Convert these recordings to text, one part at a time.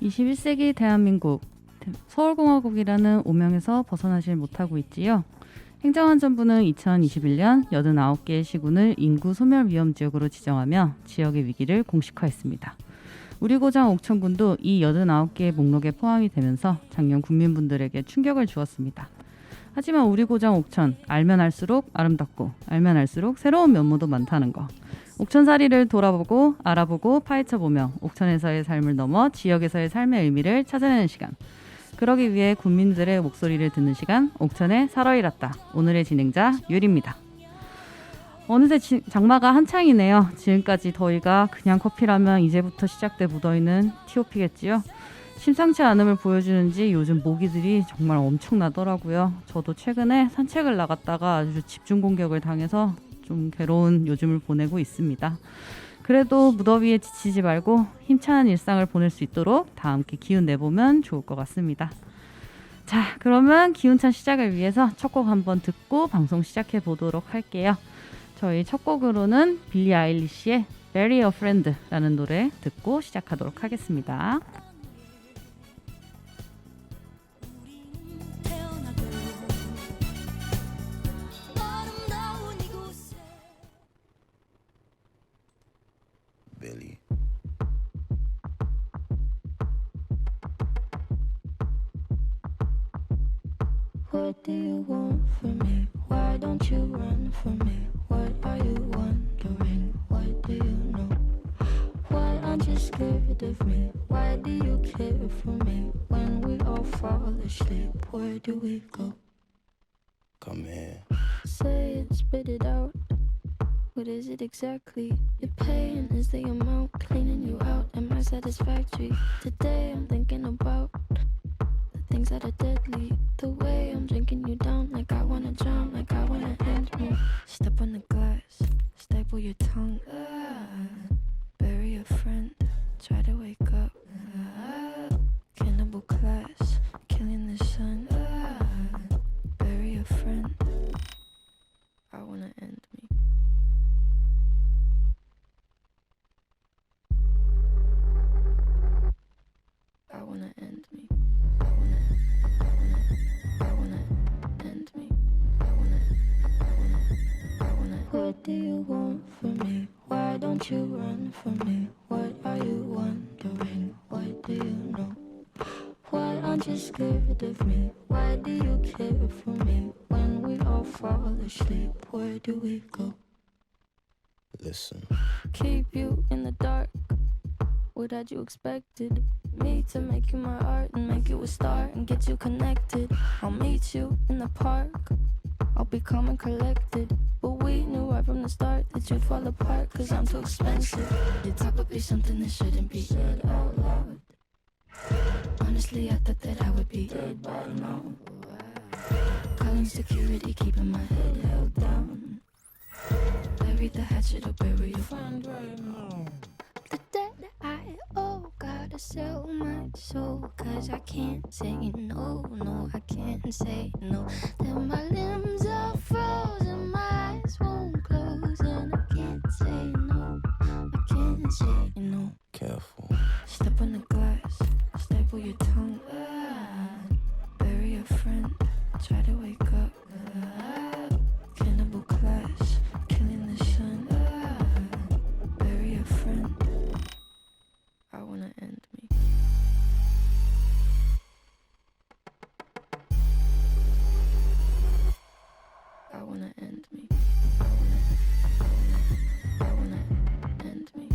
21세기 대한민국, 서울공화국이라는 오명에서 벗어나질 못하고 있지요. 행정안전부는 2021년 89개의 시군을 인구 소멸 위험 지역으로 지정하며 지역의 위기를 공식화했습니다. 우리 고장 옥천군도 이 89개의 목록에 포함이 되면서 작년 국민분들에게 충격을 주었습니다. 하지만 우리 고장 옥천, 알면 알수록 아름답고 알면 알수록 새로운 면모도 많다는 거. 옥천사리를 돌아보고 알아보고 파헤쳐보며 옥천에서의 삶을 넘어 지역에서의 삶의 의미를 찾아내는 시간. 그러기 위해 국민들의 목소리를 듣는 시간, 옥천의 살아일었다. 오늘의 진행자 유리입니다. 어느새 장마가 한창이네요. 지금까지 더위가 그냥 커피라면 이제부터 시작돼 무더위는 TOP겠지요. 심상치 않음을 보여주는지 요즘 모기들이 정말 엄청나더라고요. 저도 최근에 산책을 나갔다가 아주 집중 공격을 당해서 좀 괴로운 요즘을 보내고 있습니다. 그래도 무더위에 지치지 말고 힘찬 일상을 보낼 수 있도록 다 함께 기운 내보면 좋을 것 같습니다. 자, 그러면 기운찬 시작을 위해서 첫 곡 한번 듣고 방송 시작해 보도록 할게요. 저희 첫 곡으로는 빌리 아일리시의 Bury a Friend라는 노래 듣고 시작하도록 하겠습니다. Billy. What do you want from me? Why don't you run from me? What are you wondering? What do you know? Why aren't you scared of me? Why do you care for me? When we all fall asleep, where do we go? Come here. Say it, spit it out. What is it exactly? Your pain is the amount cleaning you out. Am I satisfactory? Today I'm thinking about the things that are deadly. The way I'm drinking you down, like I wanna drown, like I wanna end me. Step on the glass, staple your tongue. Bury a friend, try to wake up. Cannibal class, killing the sun. Bury a friend, I wanna end me. I wanna end me. I wanna end me. I wanna. What do you want from me? Why don't you run from me? What are you wondering? What do you know? Why aren't you scared of me? Why do you care for me? When we all fall asleep, where do we go? Listen. Keep you in the dark. What had you expected? Me to make you my art and make you a star and get you connected. I'll meet you in the park. I'll be calm and collected. But we knew right from the start that you'd fall apart, cause I'm too expensive. Your talk would be something that shouldn't be said out loud. Honestly, I thought that I would be dead by now. Calling security, keeping my head held down. Bury the hatchet or bury your friend right now. The debt I owe, gotta sell my soul, cause I can't say no, no, I can't say no. Then my limbs are frozen, my eyes won't close, and I can't say no, I can't say no. Careful. Step on the glass, staple your tongue. Bury a friend, try to wake up. Cannibal class, killing the sun. Bury a friend, I wanna end me. I wanna end me. I wanna end me.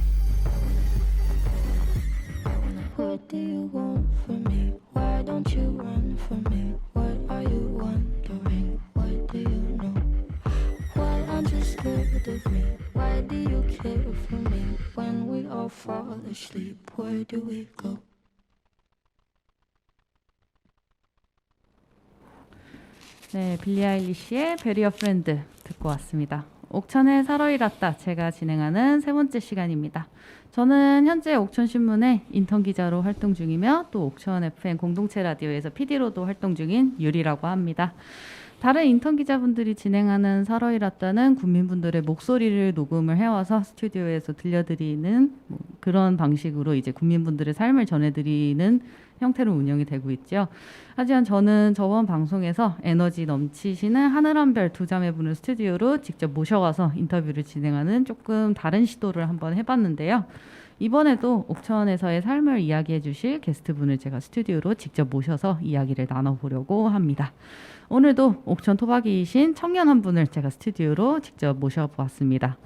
What do you want from me? Why don't you run from me? What are you wondering? What do you know? Why aren't you scared of me? Why do you care for me? When we all fall asleep, where do we go? 네, 빌리 아일리시의 Bury a Friend 듣고 왔습니다. 옥천의 살아일었다. 제가 진행하는 세 번째 시간입니다. 저는 현재 옥천신문의 인턴 기자로 활동 중이며 또 옥천 FM 공동체 라디오에서 PD로도 활동 중인 유리라고 합니다. 다른 인턴 기자분들이 진행하는 살얼이랐다는 국민분들의 목소리를 녹음을 해와서 스튜디오에서 들려드리는 뭐 그런 방식으로 이제 국민분들의 삶을 전해드리는 형태로 운영이 되고 있죠. 하지만 저는 저번 방송에서 에너지 넘치시는 하늘 한 별 두 자매분을 스튜디오로 직접 모셔와서 인터뷰를 진행하는 조금 다른 시도를 한번 해봤는데요. 이번에도 옥천에서의 삶을 이야기해 주실 게스트분을 제가 스튜디오로 직접 모셔서 이야기를 나눠보려고 합니다. 오늘도 옥천 토박이이신 청년 한 분을 제가 스튜디오로 직접 모셔보았습니다.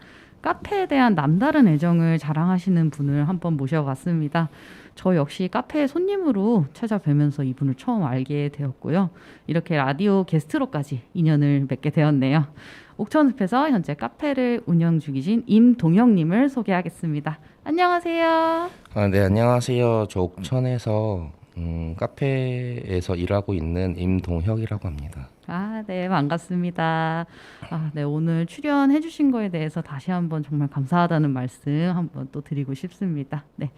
카페에 대한 남다른 애정을 자랑하시는 분을 한번 모셔봤습니다. 저 역시 카페의 손님으로 찾아뵈면서 이분을 처음 알게 되었고요. 이렇게 라디오 게스트로까지 인연을 맺게 되었네요. 옥천숲에서 현재 카페를 운영 중이신 임동혁님을 소개하겠습니다. 안녕하세요. 네, 안녕하세요. 저 옥천에서 카페에서 일하고 있는 임동혁이라고 합니다. 네, 반갑습니다. 네, 오늘 출연해 주신 거에 대해서 다시 한번 정말 감사하다는 말씀 한번 또 드리고 싶습니다. 네.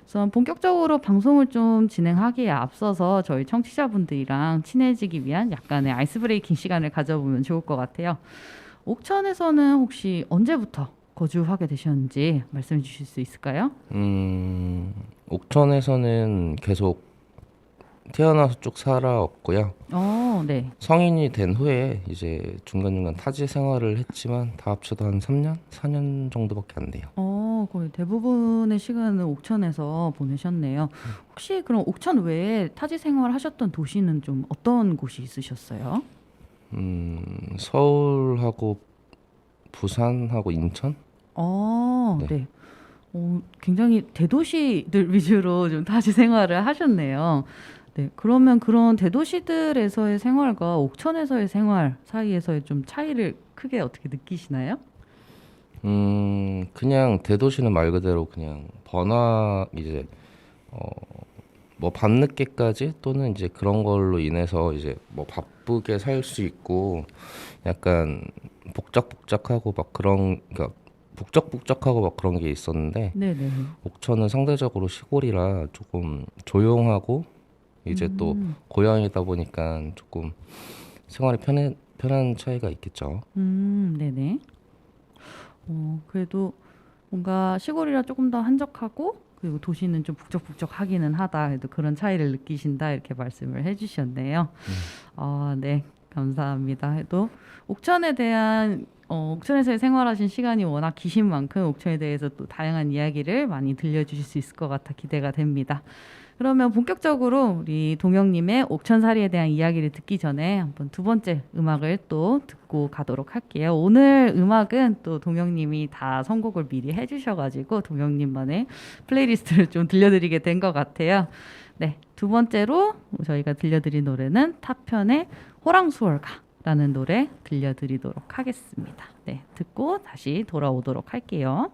우선 본격적으로 방송을 좀 진행하기에 앞서서 저희 청취자분들이랑 친해지기 위한 약간의 아이스 브레이킹 시간을 가져보면 좋을 것 같아요. 옥천에서는 혹시 언제부터 거주하게 되셨는지 말씀해 주실 수 있을까요? 옥천에서는 계속 태어나서 쭉 살아왔고요. 네. 성인이 된 후에 이제 중간중간 타지 생활을 했지만 다 합쳐도 한 3년? 4년 정도밖에 안 돼요. 거의 대부분의 시간을 옥천에서 보내셨네요. 혹시 그럼 옥천 외에 타지 생활 하셨던 도시는 좀 어떤 곳이 있으셨어요? 서울하고 부산하고 인천? 네. 네. 굉장히 대도시들 위주로 좀 타지 생활을 하셨네요. 네, 그러면 그런 대도시들에서의 생활과 옥천에서의 생활 사이에서의 좀 차이를 크게 어떻게 느끼시나요? 그냥 대도시는 말 그대로 그냥 번화 이제 뭐 밤늦게까지 또는 이제 그런 걸로 인해서 이제 뭐 바쁘게 살 수 있고 약간 복작복작하고 막 그런 그러니까 북적북적하고 막 그런 게 있었는데 네네. 옥천은 상대적으로 시골이라 조금 조용하고 이제 또 고향이다 보니까 조금 생활이 편한 차이가 있겠죠. 네네. 그래도 뭔가 시골이라 조금 더 한적하고 그리고 도시는 좀 북적북적하기는 하다. 그래도 그런 차이를 느끼신다 이렇게 말씀을 해주셨네요. 네, 감사합니다. 또 옥천에 대한 옥천에서의 생활하신 시간이 워낙 기신 만큼 옥천에 대해서 또 다양한 이야기를 많이 들려주실 수 있을 것 같아 기대가 됩니다. 그러면 본격적으로 우리 동영님의 옥천살이에 대한 이야기를 듣기 전에 한번 두 번째 음악을 또 듣고 가도록 할게요. 오늘 음악은 또 동영님이 다 선곡을 미리 해주셔가지고 동영님만의 플레이리스트를 좀 들려드리게 된 것 같아요. 네, 두 번째로 저희가 들려드린 노래는 타편의 호랑수월가라는 노래 들려드리도록 하겠습니다. 네, 듣고 다시 돌아오도록 할게요.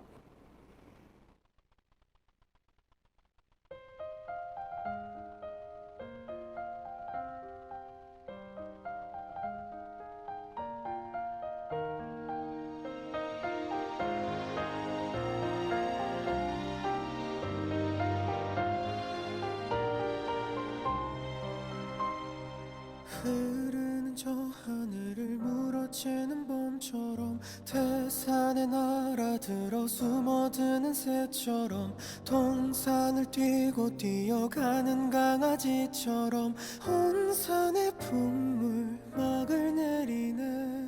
흐르는 저 하늘을 물어채는 봄처럼 태산에 날아들어 숨어드는 새처럼 동산을 뛰고 뛰어가는 강아지처럼 온 산에 풍물막을 내리네.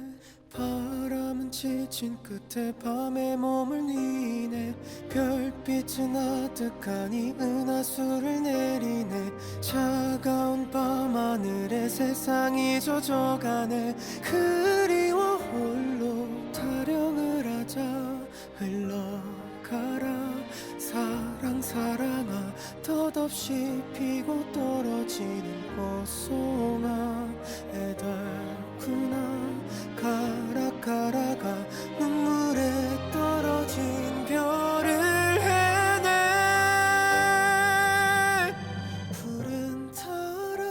바람은 지친 끝에 밤에 몸을 뉘네. 별빛은 아득하니 은하수를 내리네. 차가운 밤하늘에 세상이 젖어가네. 그리워 홀로 타령을 하자. 흘러가라 사랑 사랑아. 덧없이 피고 떨어지는 꽃송아. 애달구나 가라 가라가 눈물에 떨어진 별을 해내. 푸른 타라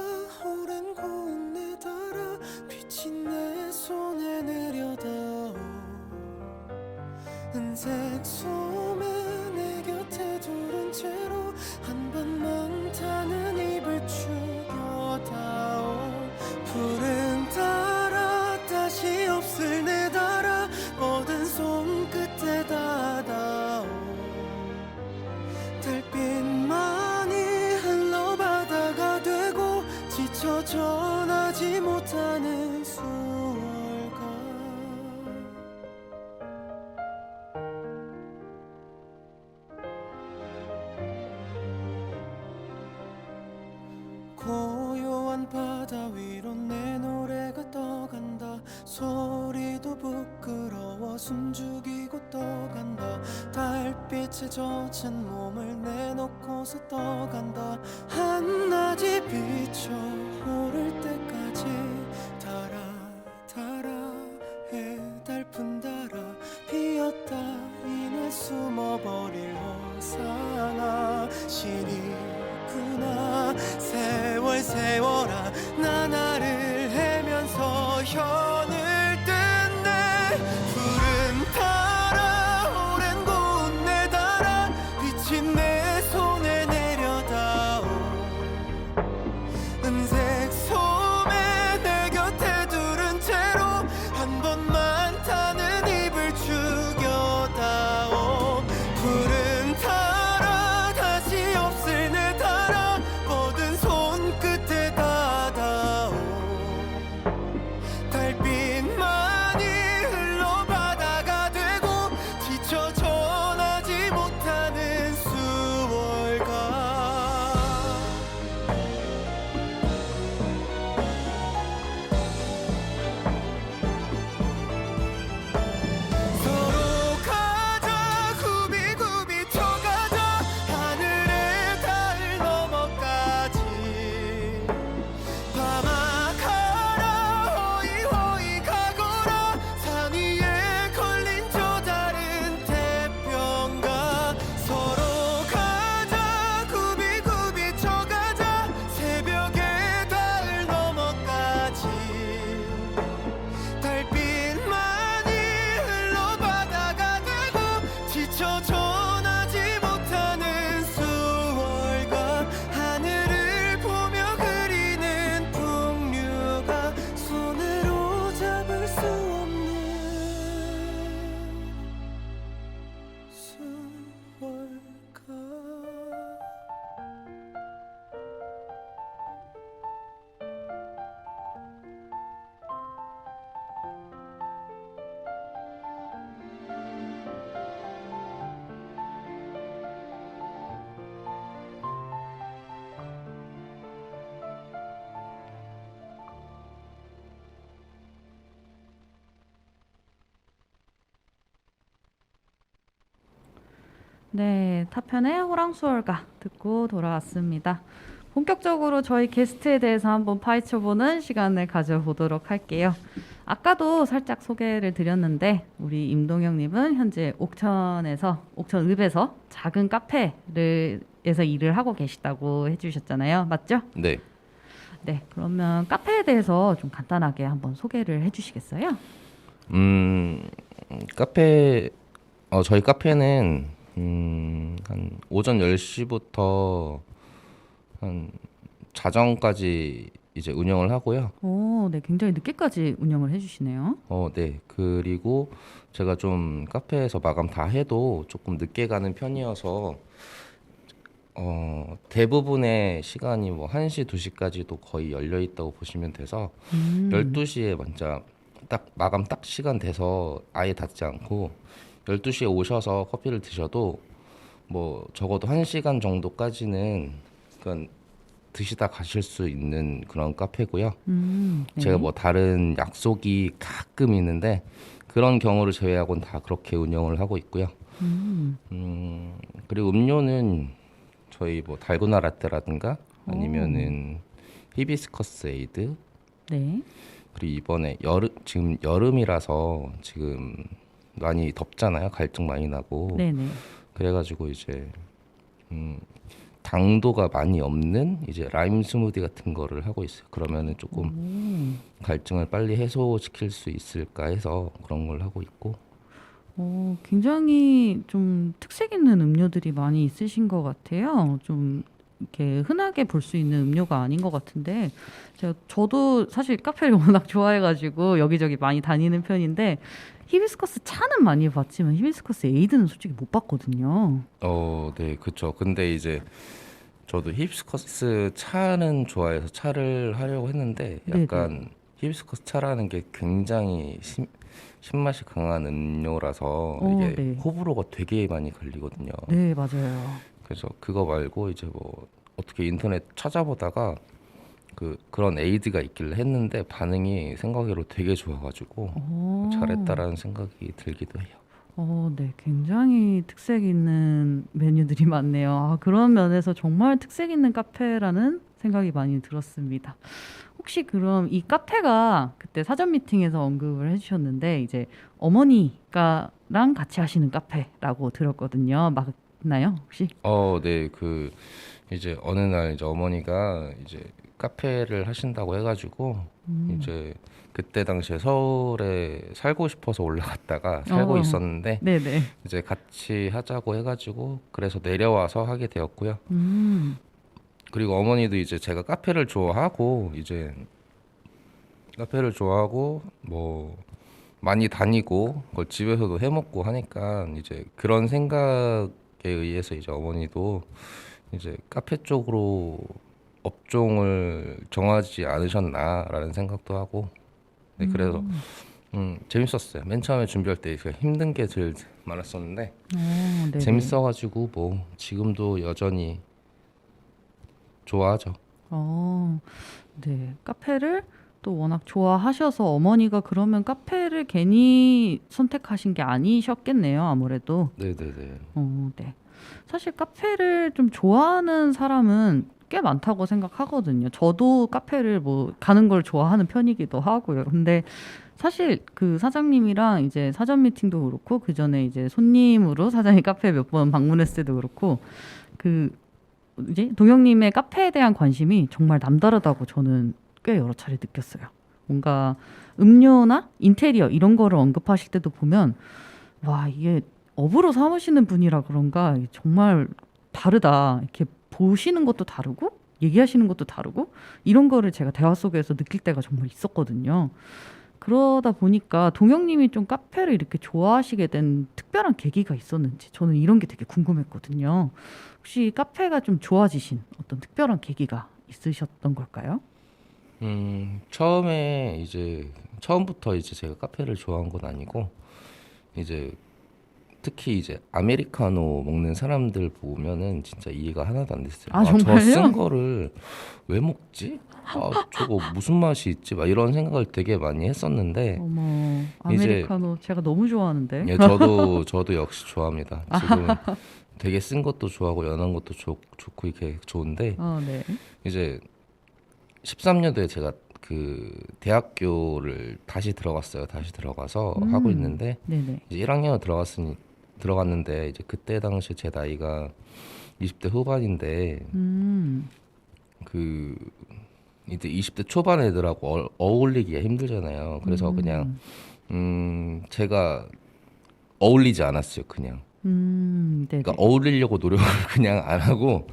오랜 고운 내 달아. 빛이 내 손에 내려다오. 은색 소매 내 곁에 두른 채로 한밤만 타는 입을 죽여다오. 푸른 타라 간다 달빛에 젖은 몸을 내놓고서 떠간다 한낮이 비춰오를 때까지 달아 해달픈 달아 피었다 이내 숨어버릴 호사나 시리구나 세월아 나 나를 헤면서 현을 뜬네 푸른 달아 오랜 고운 내 달아 비친 내 손에 내려다오 은색 소매 내 곁에 두른 채로 한 번만 타는 입을 죽여다오 푸른 달아 다시 없을 내 달아 뻗은 손끝에 닿아오 달빛만이 흘러 바다가 되고 지쳐 전하지 못하는 수월가 서로 가자 굽이굽이 쳐가자 하늘의 달 넘어까지 밤아가라 허이허이 가거라 산 위에 걸린 저 다른 태평가 서로 가자 굽이굽이 쳐가자 새벽의 달 넘어까지 달빛만이 흘러 바다가 되고 지쳐 전하지 못하는 수월과 하늘을 보며 그리는 풍류가 손으로 잡을 수 없는 수월가 네, 타편의 호랑수월가 듣고 돌아왔습니다. 본격적으로 저희 게스트에 대해서 한번 파헤쳐보는 시간을 가져보도록 할게요. 아까도 살짝 소개를 드렸는데 우리 임동영님은 현재 옥천읍에서 작은 카페에서 일을 하고 계시다고 해주셨잖아요. 맞죠? 네. 네, 그러면 카페에 대해서 좀 간단하게 한번 소개를 해주시겠어요? 카페 저희 카페는 한 오전 10시부터 한 자정까지 이제 운영을 하고요. 오, 네, 굉장히 늦게까지 운영을 해주시네요. 네. 그리고 제가 좀 카페에서 마감 다 해도 조금 늦게 가는 편이어서 대부분의 시간이 뭐 1시, 2시까지도 거의 열려 있다고 보시면 돼서 12시에 먼저 딱 마감 딱 시간 돼서 아예 닫지 않고 12시에 오셔서 커피를 드셔도 뭐 적어도 1시간 정도까지는 그건 드시다 가실 수 있는 그런 카페고요. 네. 제가 뭐 다른 약속이 가끔 있는데 그런 경우를 제외하고는 다 그렇게 운영을 하고 있고요. 그리고 음료는 저희 뭐 달고나 라떼라든가 아니면은 히비스커스 에이드, 네. 그리고 이번에 지금 여름이라서 지금 많이 덥잖아요. 갈증 많이 나고. 네네. 그래가지고 이제 당도가 많이 없는 이제 라임 스무디 같은 거를 하고 있어요. 그러면은 조금 갈증을 빨리 해소시킬 수 있을까 해서 그런 걸 하고 있고. 굉장히 좀 특색 있는 음료들이 많이 있으신 것 같아요. 좀 이렇게 흔하게 볼 수 있는 음료가 아닌 것 같은데 저도 사실 카페를 워낙 좋아해가지고 여기저기 많이 다니는 편인데 히비스커스 차는 많이 봤지만 히비스커스 에이드는 솔직히 못 봤거든요. 네, 그렇죠. 근데 이제 저도 히비스커스 차는 좋아해서 차를 하려고 했는데 약간 히비스커스 차라는 게 굉장히 신맛이 강한 음료라서 이게 네. 호불호가 되게 많이 갈리거든요. 네, 맞아요. 그래서 그거 말고 이제 뭐 어떻게 인터넷 찾아보다가 그런 에이드가 있길래 했는데 반응이 생각외로 되게 좋아가지고 잘했다라는 생각이 들기도 해요. 네, 굉장히 특색 있는 메뉴들이 많네요. 아, 그런 면에서 정말 특색 있는 카페라는 생각이 많이 들었습니다. 혹시 그럼 이 카페가 그때 사전 미팅에서 언급을 해주셨는데 이제 어머니가랑 같이 하시는 카페라고 들었거든요. 맞나요, 혹시? 네, 이제 어느 날 이제 어머니가 이제 카페를 하신다고 해가지고 이제 그때 당시에 서울에 살고 싶어서 올라갔다가 살고 어. 있었는데 네네. 이제 같이 하자고 해가지고 그래서 내려와서 하게 되었고요. 그리고 어머니도 이제 제가 카페를 좋아하고 뭐 많이 다니고 그걸 집에서도 해 먹고 하니까 이제 그런 생각에 의해서 이제 어머니도 이제 카페 쪽으로 업종을 정하지 않으셨나라는 생각도 하고 네, 그래서 재밌었어요. 맨 처음에 준비할 때 힘든 게 제일 많았었는데 네네. 재밌어가지고 뭐 지금도 여전히 좋아하죠. 네. 카페를 또 워낙 좋아하셔서 어머니가 그러면 카페를 괜히 선택하신 게 아니셨겠네요, 아무래도. 네네네. 네. 사실 카페를 좀 좋아하는 사람은 꽤 많다고 생각하거든요. 저도 카페를 뭐 가는 걸 좋아하는 편이기도 하고요. 근데 사실 그 사장님이랑 이제 사전 미팅도 그렇고 그 전에 이제 손님으로 사장님 카페 몇 번 방문했을 때도 그렇고 그 이제 동영님의 카페에 대한 관심이 정말 남다르다고 저는 꽤 여러 차례 느꼈어요. 뭔가 음료나 인테리어 이런 거를 언급하실 때도 보면 와 이게 업으로 삼으시는 분이라 그런가 정말 다르다. 이렇게 보시는 것도 다르고 얘기하시는 것도 다르고 이런 거를 제가 대화 속에서 느낄 때가 정말 있었거든요. 그러다 보니까 동영님이 좀 카페를 이렇게 좋아하시게 된 특별한 계기가 있었는지 저는 이런 게 되게 궁금했거든요. 혹시 카페가 좀 좋아지신 어떤 특별한 계기가 있으셨던 걸까요? 처음부터 이제 제가 카페를 좋아한 건 아니고 이제 특히 이제 아메리카노 먹는 사람들 보면은 진짜 이해가 하나도 안 됐어요. 아, 저 정말요? 쓴 거를 왜 먹지? 저거 무슨 맛이 있지? 막 이런 생각을 되게 많이 했었는데 어머, 아메리카노 제가 너무 좋아하는데. 예, 저도 역시 좋아합니다. 지금 되게 쓴 것도 좋아하고 연한 것도 좋고 이렇게 좋은데 네. 이제 13년도에 제가 그 대학교를 다시 들어갔어요. 다시 들어가서 하고 있는데 네네. 이제 1학년 들어갔는데 이제 그때 당시 제 나이가 20대 후반인데 그 이제 20대 초반 애들하고 어울리기가 힘들잖아요. 그래서 그냥 제가 어울리지 않았어요. 그냥. 네네. 그러니까 어울리려고 노력을 그냥 안 하고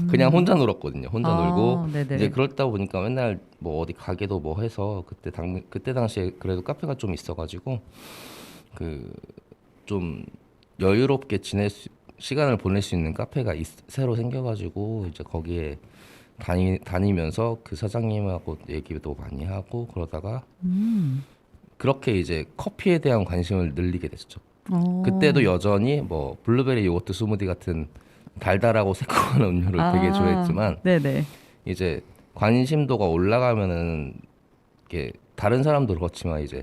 그냥 혼자 놀았거든요. 혼자 놀고 네네. 이제 그렇다 보니까 맨날 뭐 어디 가게도 뭐 해서 그때 당시에 그래도 카페가 좀 있어가지고 그 좀 여유롭게 시간을 보낼 수 있는 카페가 새로 생겨가지고 이제 거기에 다니면서 그 사장님하고 얘기도 많이 하고 그러다가 그렇게 이제 커피에 대한 관심을 늘리게 됐죠. 그때도 여전히 뭐 블루베리 요거트 스무디 같은 달달하고 새콤한 음료를 되게 좋아했지만 네네. 이제 관심도가 올라가면은 이게 다른 사람도 그렇지만 이제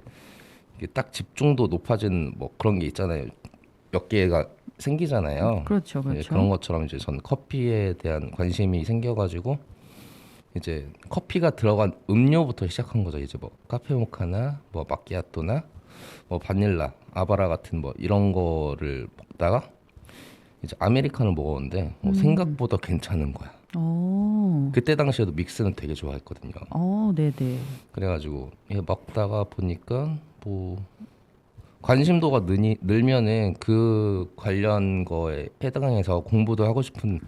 이게 딱 집중도 높아진 뭐 그런 게 있잖아요. 몇 개가 생기잖아요. 그렇죠, 이제 그렇죠. 그런 것처럼 이제 전 커피에 대한 관심이 생겨가지고 이제 커피가 들어간 음료부터 시작한 거죠. 이제 뭐 카페 모카나 뭐 마키아토나 뭐 바닐라, 아바라 같은 뭐 이런 거를 먹다가 이제 아메리카노 먹었는데 생각보다 괜찮은 거야. 그때 당시에도 믹스는 되게 좋아했거든요. 네네. 그래가지고 먹다가 보니까 뭐 관심도가 늘면은 그 관련 거에 해당해서 공부도 하고 싶은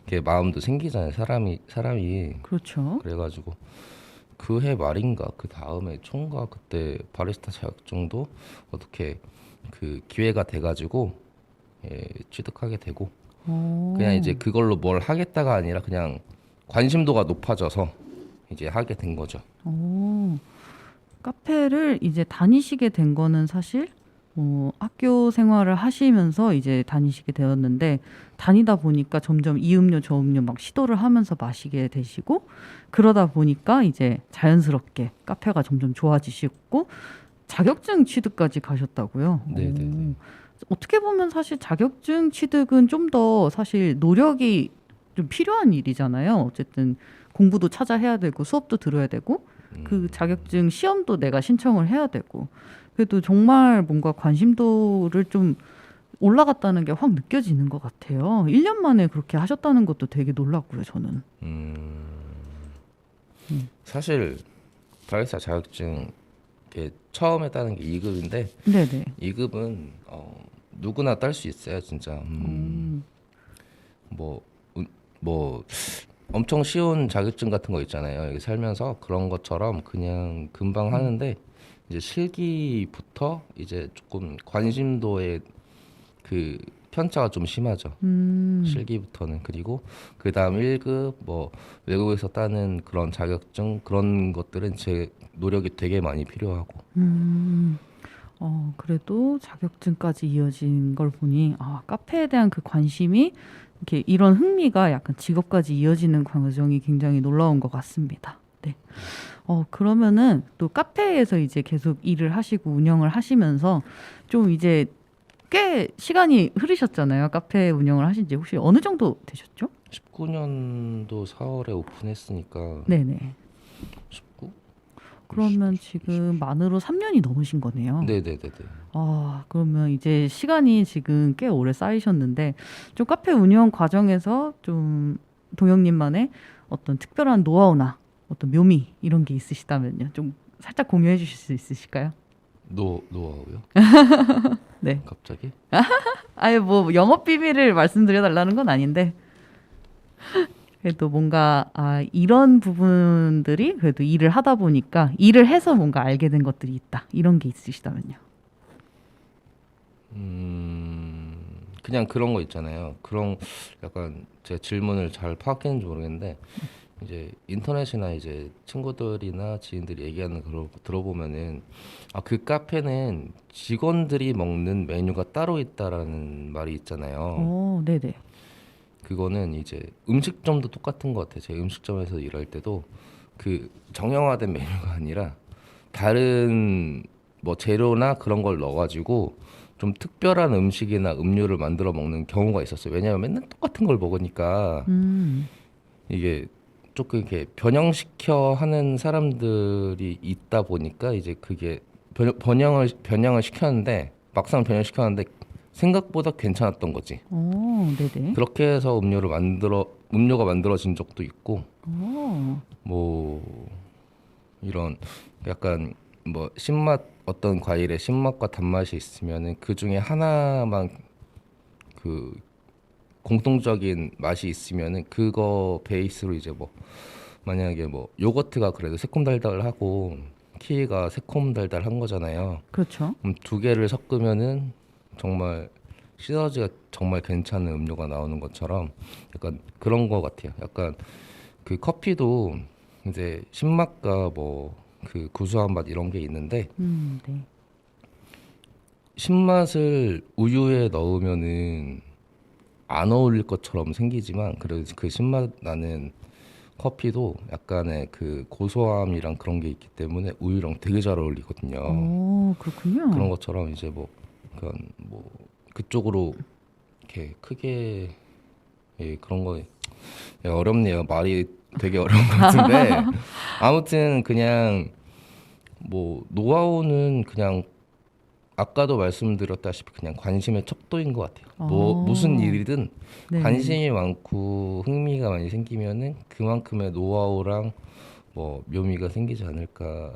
게 마음도 생기잖아요. 사람이 그렇죠. 그래가지고 그 해 말인가 그 다음에 총과 그때 바리스타 자격증도 어떻게 그 기회가 돼가지고 취득하게 되고 그냥 이제 그걸로 뭘 하겠다가 아니라 그냥 관심도가 높아져서 이제 하게 된 거죠. 카페를 이제 다니시게 된 거는 사실 학교 생활을 하시면서 이제 다니시게 되었는데 다니다 보니까 점점 이 음료 저 음료 막 시도를 하면서 마시게 되시고 그러다 보니까 이제 자연스럽게 카페가 점점 좋아지시고 자격증 취득까지 가셨다고요. 네네네. 어떻게 보면 사실 자격증 취득은 좀 더 사실 노력이 좀 필요한 일이잖아요. 어쨌든 공부도 찾아 해야 되고 수업도 들어야 되고 그 자격증 시험도 내가 신청을 해야 되고 그래도 정말 뭔가 관심도를 좀 올라갔다는 게 확 느껴지는 것 같아요. 1년 만에 그렇게 하셨다는 것도 되게 놀랐고요, 저는. 사실 바리스타 자격증 이렇게 처음에 따는 게 2급인데 네네. 2급은 누구나 딸 수 있어요, 진짜. 뭐 엄청 쉬운 자격증 같은 거 있잖아요. 여기 살면서 그런 것처럼 그냥 금방 하는데 이제 실기부터 이제 조금 관심도의 그 편차가 좀 심하죠. 실기부터는. 그리고 그 다음 1급 뭐 외국에서 따는 그런 자격증 그런 것들은 제 노력이 되게 많이 필요하고. 그래도 자격증까지 이어진 걸 보니 카페에 대한 그 관심이 이렇게 이런 흥미가 약간 직업까지 이어지는 과정이 굉장히 놀라운 것 같습니다. 네. 그러면은 또 카페에서 이제 계속 일을 하시고 운영을 하시면서 좀 이제 꽤 시간이 흐르셨잖아요. 카페 운영을 하신 지 혹시 어느 정도 되셨죠? 19년도 4월에 오픈했으니까 네네. 19? 그러면 지금 만으로 3년이 넘으신 거네요. 네네네네. 그러면 이제 시간이 지금 꽤 오래 쌓이셨는데 좀 카페 운영 과정에서 좀 동영님만의 어떤 특별한 노하우나 어떤 묘미 이런 게 있으시다면요. 좀 살짝 공유해 주실 수 있으실까요? 노하우요? 네. 갑자기? 아예 뭐 영업 비밀을 말씀드려 달라는 건 아닌데 그래도 뭔가 이런 부분들이 그래도 일을 하다 보니까 일을 해서 뭔가 알게 된 것들이 있다. 이런 게 있으시다면요. 그냥 그런 거 있잖아요. 그런 약간 제 질문을 잘 파악했는지 모르겠는데 이제 인터넷이나 이제 친구들이나 지인들이 얘기하는 걸 들어보면은 그 카페는 직원들이 먹는 메뉴가 따로 있다라는 말이 있잖아요. 네네. 그거는 이제 음식점도 똑같은 것 같아요. 제가 음식점에서 일할 때도 그 정형화된 메뉴가 아니라 다른 뭐 재료나 그런 걸 넣어가지고 좀 특별한 음식이나 음료를 만들어 먹는 경우가 있었어요. 왜냐하면 맨날 똑같은 걸 먹으니까 이게 조금 이렇게 변형시켜 하는 사람들이 있다 보니까 이제 그게 변형을 시켰는데 막상 변형시켰는데 생각보다 괜찮았던 거지. 네네. 그렇게 해서 음료가 만들어진 적도 있고, 뭐 이런 약간 뭐 신맛 어떤 과일에 신맛과 단맛이 있으면은 그 중에 하나만 그 공통적인 맛이 있으면은 그거 베이스로 이제 뭐 만약에 뭐 요거트가 그래도 새콤달달하고 키위가 새콤달달한 거잖아요. 그렇죠. 두 개를 섞으면은 정말 시너지가 정말 괜찮은 음료가 나오는 것처럼 약간 그런 거 같아요. 약간 그 커피도 이제 신맛과 뭐 그 구수한 맛 이런 게 있는데 네. 신맛을 우유에 넣으면은 안 어울릴 것처럼 생기지만 그래도 그 신맛 나는 커피도 약간의 그 고소함이랑 그런 게 있기 때문에 우유랑 되게 잘 어울리거든요. 그렇군요. 그런 것처럼 이제 뭐 그런 뭐 그쪽으로 이렇게 크게 그런 거 어렵네요. 말이 되게 어려운 것 같은데 아무튼 그냥 뭐 노하우는 그냥 아까도 말씀드렸다시피 그냥 관심의 척도인 것 같아요. 뭐 무슨 일이든 네. 관심이 많고 흥미가 많이 생기면은 그만큼의 노하우랑 뭐 묘미가 생기지 않을까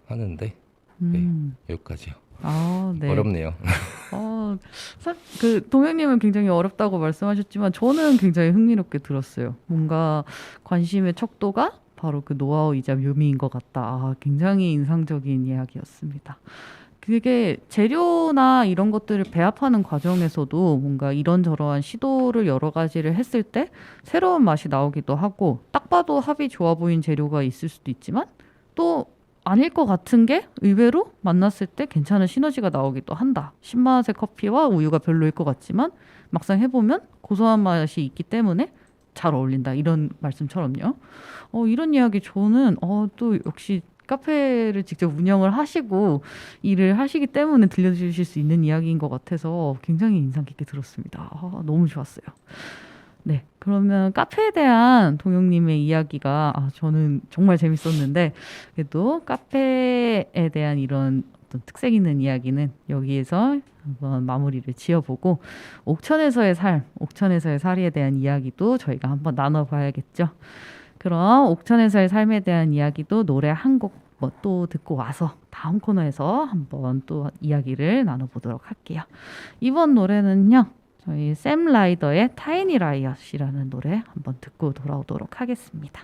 하는데 네, 여기까지요. 네. 어렵네요. 그 동현님은 굉장히 어렵다고 말씀하셨지만 저는 굉장히 흥미롭게 들었어요. 뭔가 관심의 척도가 바로 그 노하우이자 묘미인 것 같다. 굉장히 인상적인 이야기였습니다. 그게 재료나 이런 것들을 배합하는 과정에서도 뭔가 이런저런 시도를 여러 가지를 했을 때 새로운 맛이 나오기도 하고 딱 봐도 합이 좋아 보인 재료가 있을 수도 있지만 또 아닐 것 같은 게 의외로 만났을 때 괜찮은 시너지가 나오기도 한다. 신맛의 커피와 우유가 별로일 것 같지만 막상 해보면 고소한 맛이 있기 때문에 잘 어울린다. 이런 말씀처럼요. 이런 이야기 저는 또 역시 카페를 직접 운영을 하시고 일을 하시기 때문에 들려주실 수 있는 이야기인 것 같아서 굉장히 인상 깊게 들었습니다. 너무 좋았어요. 네, 그러면 카페에 대한 동영님의 이야기가 저는 정말 재밌었는데 그래도 카페에 대한 이런 어떤 특색 있는 이야기는 여기에서 한번 마무리를 지어보고 옥천에서의 삶, 옥천에서의 살이에 대한 이야기도 저희가 한번 나눠봐야겠죠. 그럼 옥천에서의 삶에 대한 이야기도 노래 한 곡 또 듣고 와서 다음 코너에서 한번 또 이야기를 나눠보도록 할게요. 이번 노래는요. 저희 샘 라이더의 타이니 라이엇이라는 노래 한번 듣고 돌아오도록 하겠습니다.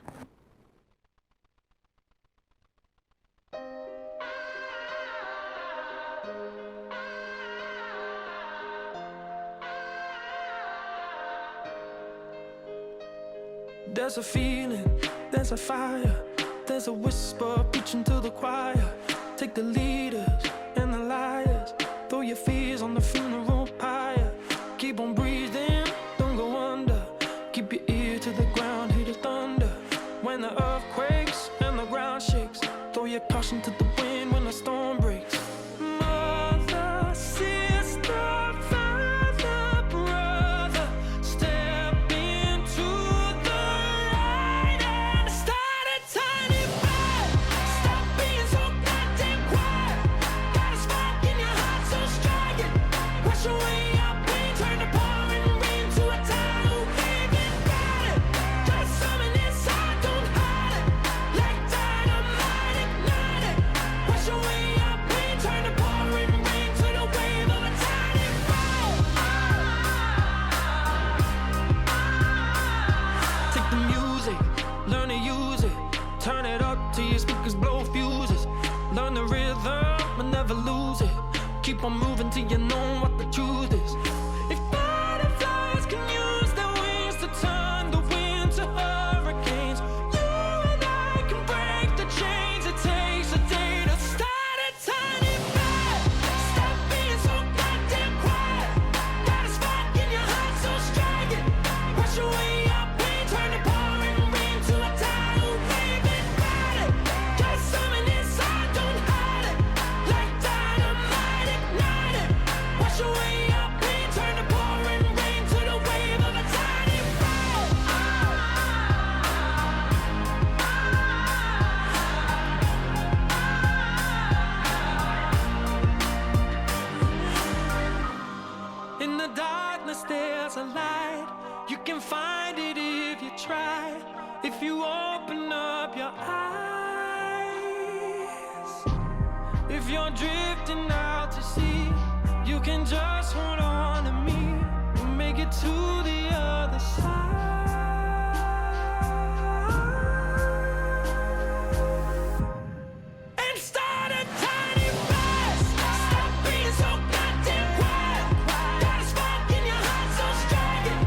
There's a feeling, there's a fire, there's a whisper preaching to the choir. Take the leaders and the liars, throw your fears on the funeral pyre. Keep on breathing, don't go under. Keep your ear to the ground, hear the thunder. When the earth quakes and the ground shakes, throw your caution to the wind when the storm breaks. Mother, sister, father, brother, step into the light and start a tiny fire. Stop being so goddamn quiet. Got a spark in your heart, so strike it. Wash away your pain, turn the pouring rain to a tidal wave and ride it. Just summon inside, don't hide it. Like dynamite, ignite it. Wash away your pain, turn the pouring rain to the wave of a tiny fire. Take the music, learn to use it. Turn it up till your speakers blow fuses. Learn the rhythm and never lose it. Keep on moving till you know what the truth is. If butterflies can use their wings to turn the wind to hurricanes, you and I can break the chains. It takes a day to start a tiny fire. Stop being so goddamn quiet. Got a spark in your heart, so strike it. Wash away your pain, turn the pouring rain to a tidal wave and ride it. Just summon inside, don't hide it. Like dynamite, ignite it. Wash away your pain, turn the pouring rain to the wave of a tiny fire. In the darkness there's a light. You can find it if you try. If you open up your eyes. If you're drifting out to sea, you can just hold on to me. We'll make it to the other side. And start a tiny fire. Stop being so goddamn quiet. Got a spark in your heart, so strike it.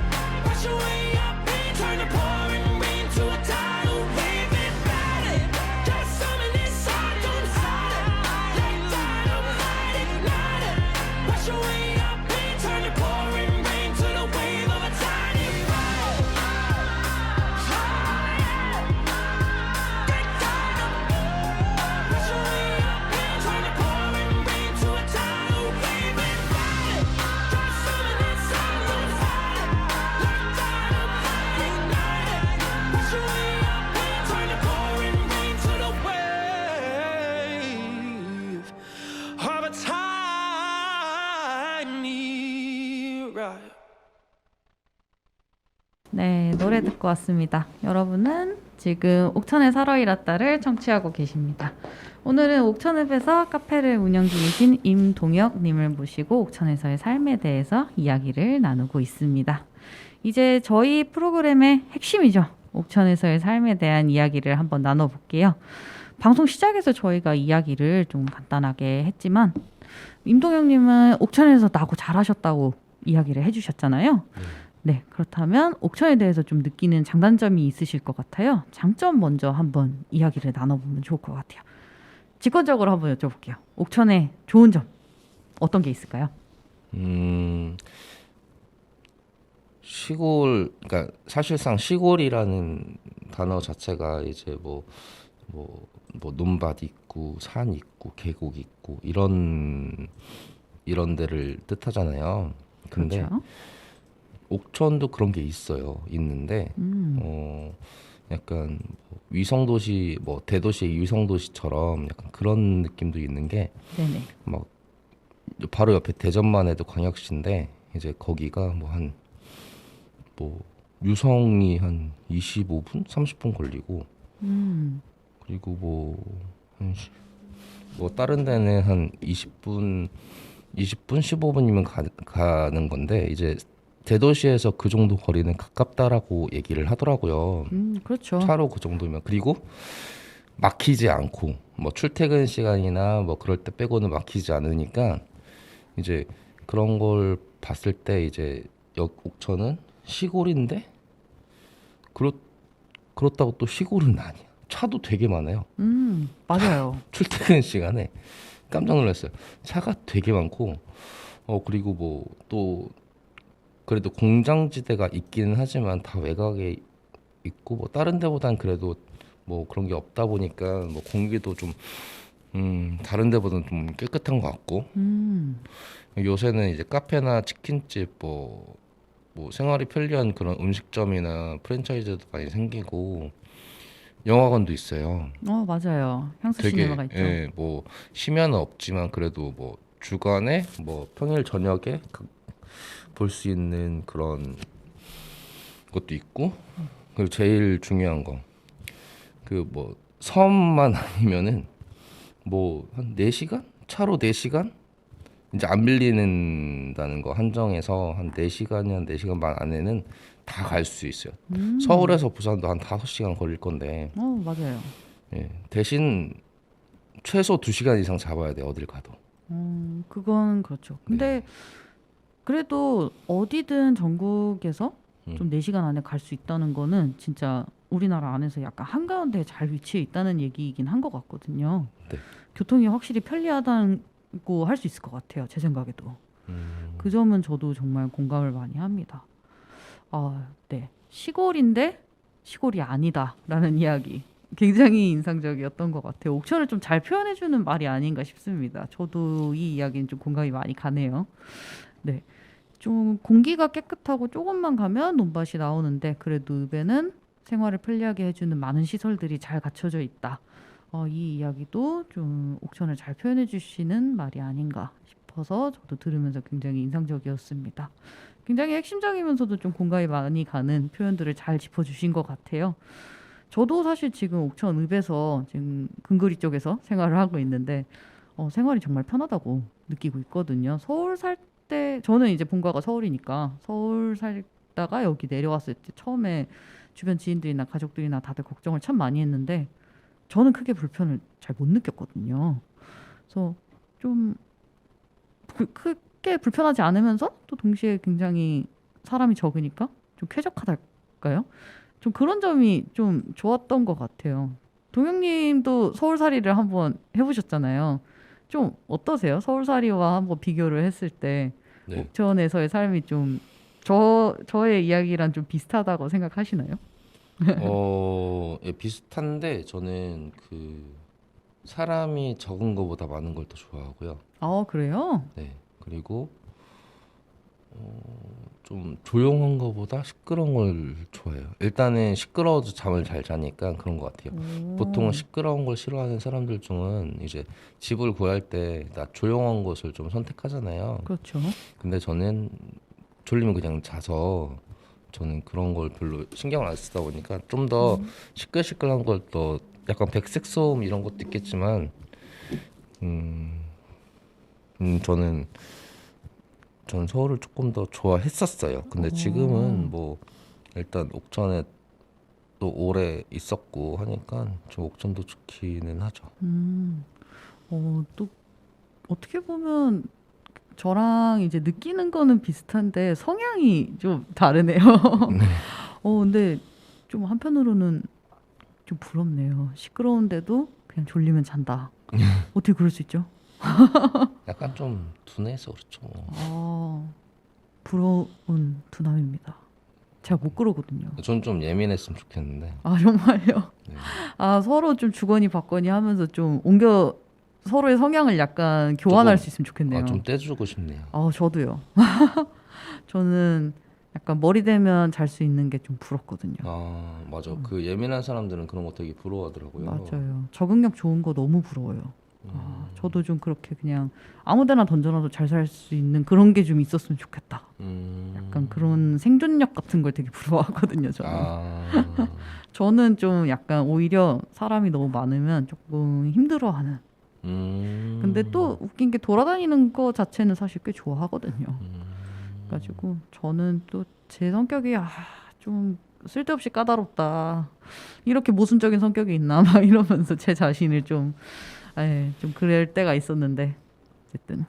Wash away your pain, turn the pouring rain to a tidal wave and ride it. Just summon inside, don't hide it. Like dynamite, ignite it. Wash away your pain, turn the pouring rain to the wave of a tiny fire. Wash away your pain, turn the pouring rain to a tidal wave and ride it. Just summon inside, don't hide it. Like dynamite, ignite it. Wash away your pain, turn the pouring rain to the wave of a tiny riot. 네, 노래 듣고 왔습니다. 여러분은 지금 옥천에 살아 일했다를 청취하고 계십니다. 오늘은 옥천읍에서 카페를 운영 중이신 임동혁님을 모시고 옥천에서의 삶에 대해서 이야기를 나누고 있습니다. 이제 저희 프로그램의 핵심이죠. 옥천에서의 삶에 대한 이야기를 한번 나눠볼게요. 방송 시작에서 저희가 이야기를 좀 간단하게 했지만 임동혁님은 옥천에서 나고 자라셨다고 이야기를 해주셨잖아요. 네, 그렇다면 옥천에 대해서 좀 느끼는 장단점이 있으실 것 같아요. 장점 먼저 한번 이야기를 나눠보면 좋을 것 같아요. 직관적으로 한번 여쭤볼게요. 옥천의 좋은 점 어떤 게 있을까요? 시골, 그러니까 사실상 시골이라는 단어 자체가 이제 뭐 뭐 논밭 있고 산 있고 계곡 있고 이런 데를 뜻하잖아요. 근데 그렇죠. 옥천도 그런 게 있는데 약간 뭐 위성도시 뭐 대도시의 위성도시처럼 약간 그런 느낌도 있는 게 네네. 막 바로 옆에 대전만 해도 광역시인데 이제 거기가 뭐 한 뭐 유성이 한 25분 30분 걸리고 그리고 뭐 다른 데는 한 20분 15분이면 가는 건데 이제 대도시에서 그 정도 거리는 가깝다라고 얘기를 하더라고요. 그렇죠. 차로 그 정도면. 그리고 막히지 않고 뭐 출퇴근 시간이나 뭐 그럴 때 빼고는 막히지 않으니까 이제 그런 걸 봤을 때 이제 옥천은 시골인데 그렇다고 또 시골은 아니야. 차도 되게 많아요. 맞아요. 출퇴근 시간에 깜짝 놀랐어요. 차가 되게 많고 그리고 뭐 또 그래도 공장지대가 있기는 하지만 다 외곽에 있고 뭐 다른 데보단 그래도 뭐 그런 게 없다 보니까 뭐 공기도 좀 다른 데보다는 좀 깨끗한 것 같고 요새는 이제 카페나 치킨집 뭐 생활이 편리한 그런 음식점이나 프랜차이즈도 많이 생기고 영화관도 있어요. 맞아요. 향수 되게 시네마가 있죠. 예, 뭐 심야는 없지만 그래도 뭐 주간에 뭐 평일 저녁에 볼 수 있는 그런 것도 있고 그리고 제일 중요한 거 그 뭐 섬만 아니면은 뭐 한 4시간? 차로 4시간? 이제 안 밀리는다는 거 한정해서 한 4시간이 한 4시간 반 안에는 다 갈 수 있어요. 서울에서 부산도 한 5시간 걸릴 건데 맞아요. 예, 대신 최소 2시간 이상 잡아야 돼 어딜 가도. 그건 그렇죠. 근데 그래도 어디든 전국에서 좀 4시간 안에 갈 수 있다는 거는 진짜 우리나라 안에서 약간 한가운데 잘 위치해 있다는 얘기이긴 한 것 같거든요. 네. 교통이 확실히 편리하다고 할 수 있을 것 같아요. 제 생각에도. 그 점은 저도 정말 공감을 많이 합니다. 네. 시골인데 시골이 아니다라는 이야기. 굉장히 인상적이었던 것 같아요. 옥천을 좀 잘 표현해주는 말이 아닌가 싶습니다. 저도 이 이야기는 좀 공감이 많이 가네요. 네. 좀 공기가 깨끗하고 조금만 가면 논밭이 나오는데 그래도 읍에는 생활을 편리하게 해주는 많은 시설들이 잘 갖춰져 있다. 이 이야기도 좀 옥천을 잘 표현해 주시는 말이 아닌가 싶어서 저도 들으면서 굉장히 인상적이었습니다. 굉장히 핵심적이면서도 좀 공감이 많이 가는 표현들을 잘 짚어주신 것 같아요. 저도 사실 지금 옥천 읍에서 지금 근거리 쪽에서 생활을 하고 있는데 생활이 정말 편하다고 느끼고 있거든요. 서울 살 때 저는 이제 본가가 서울이니까 서울 살다가 여기 내려왔을 때 처음에 주변 지인들이나 가족들이나 다들 걱정을 참 많이 했는데 저는 크게 불편을 잘 못 느꼈거든요. 그래서 좀 크게 불편하지 않으면서 또 동시에 굉장히 사람이 적으니까 좀 쾌적하달까요? 좀 그런 점이 좀 좋았던 것 같아요. 동영님도 서울살이를 한번 해보셨잖아요. 좀 어떠세요? 서울살이와 한번 비교를 했을 때 네. 옥천에서의 삶이 좀 저의 이야기랑 좀 비슷하다고 생각하시나요? 예, 비슷한데 저는 그 사람이 적은 것보다 많은 걸 더 좋아하고요. 그래요? 네. 그리고 좀 조용한 것보다 시끄러운 걸 좋아해요. 일단은 시끄러워도 잠을 잘 자니까 그런 것 같아요. 보통은 시끄러운 걸 싫어하는 사람들 중은 이제 집을 구할 때 나 조용한 곳을 좀 선택하잖아요. 그렇죠. 근데 저는 졸리면 그냥 자서 저는 그런 걸 별로 신경을 안 쓰다 보니까 좀 더 시끌시끌한 걸 더 약간 백색 소음 이런 것도 있겠지만 저는 서울을 조금 더 좋아했었어요. 근데 지금은 뭐 일단 옥천에 또 오래 있었고 하니까 좀 옥천도 좋기는 하죠. 또 어떻게 보면 저랑 이제 느끼는 거는 비슷한데 성향이 좀 다르네요. 근데 좀 한편으로는 좀 부럽네요. 시끄러운데도 그냥 졸리면 잔다. 어떻게 그럴 수 있죠? 약간 좀 둔해서 그렇죠. 부러운 두남입니다. 제가 못 그러거든요. 전 좀 예민했으면 좋겠는데. 아 정말요? 네. 아 서로 좀 주거니 받거니 하면서 좀 옮겨 서로의 성향을 약간 교환할 조금, 수 있으면 좋겠네요. 좀 떼주고 싶네요. 저도요. 저는 약간 머리 대면 잘 수 있는 게 좀 부럽거든요. 맞아. 그 예민한 사람들은 그런 거 되게 부러워하더라고요. 맞아요. 적응력 좋은 거 너무 부러워요. 저도 좀 그렇게 그냥 아무데나 던져놔도 잘 살 수 있는 그런 게 좀 있었으면 좋겠다. 약간 그런 생존력 같은 걸 되게 부러워하거든요. 저는. 저는 좀 약간 오히려 사람이 너무 많으면 조금 힘들어하는. 근데 또 웃긴 게 돌아다니는 거 자체는 사실 꽤 좋아하거든요. 그래가지고 저는 또 제 성격이 좀 쓸데없이 까다롭다. 이렇게 모순적인 성격이 있나 막 이러면서 제 자신을 좀 그럴 때가 있었는데 어쨌든